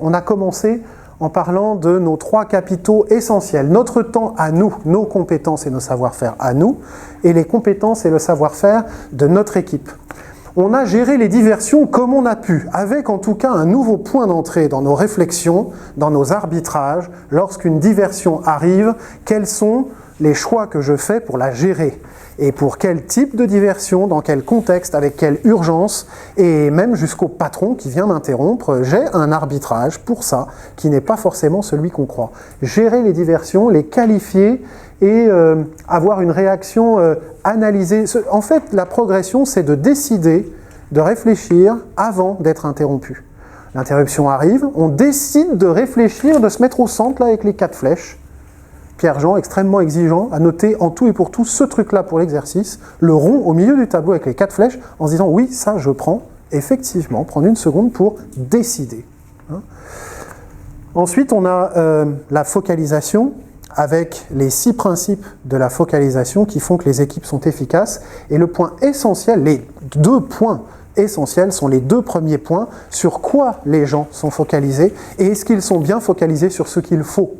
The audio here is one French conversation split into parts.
on a commencé en parlant de nos 3 capitaux essentiels. Notre temps à nous, nos compétences et nos savoir-faire à nous, et les compétences et le savoir-faire de notre équipe. On a géré les diversions comme on a pu, avec en tout cas un nouveau point d'entrée dans nos réflexions, dans nos arbitrages. Lorsqu'une diversion arrive, quels sont les choix que je fais pour la gérer? Et pour quel type de diversion, dans quel contexte, avec quelle urgence, et même jusqu'au patron qui vient m'interrompre, j'ai un arbitrage pour ça, qui n'est pas forcément celui qu'on croit. Gérer les diversions, les qualifier et avoir une réaction analysée. En fait, la progression, c'est de décider, de réfléchir avant d'être interrompu. L'interruption arrive, on décide de réfléchir, de se mettre au centre là, avec les 4 flèches. Pierre-Jean, extrêmement exigeant, a noté en tout et pour tout ce truc-là pour l'exercice, le rond au milieu du tableau avec les 4 flèches, en se disant « oui, ça je prends », effectivement, prendre une seconde pour décider. Ensuite, on a la focalisation, avec les 6 principes de la focalisation qui font que les équipes sont efficaces. Et le point essentiel, les 2 points essentiels sont les 2 premiers points sur quoi les gens sont focalisés et est-ce qu'ils sont bien focalisés sur ce qu'il faut.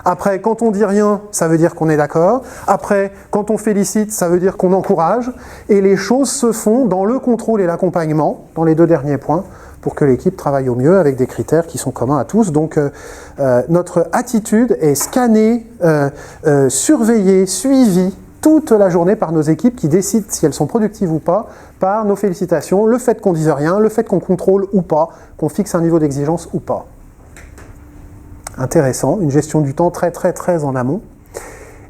Après, quand on dit rien, ça veut dire qu'on est d'accord. Après, quand on félicite, ça veut dire qu'on encourage. Et les choses se font dans le contrôle et l'accompagnement, dans les 2 derniers points, pour que l'équipe travaille au mieux avec des critères qui sont communs à tous. Donc, notre attitude est scannée, surveillée, suivie toute la journée par nos équipes qui décident si elles sont productives ou pas, par nos félicitations, le fait qu'on dise rien, le fait qu'on contrôle ou pas, qu'on fixe un niveau d'exigence ou pas. Intéressant, une gestion du temps très en amont.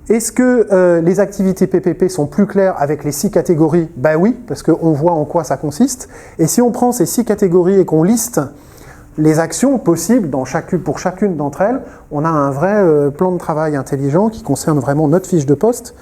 Est-ce que les activités PPP sont plus claires avec les 6 catégories? Ben oui, parce qu'on voit en quoi ça consiste. Et si on prend ces 6 catégories et qu'on liste les actions possibles pour chacune d'entre elles, on a un vrai plan de travail intelligent qui concerne vraiment notre fiche de poste.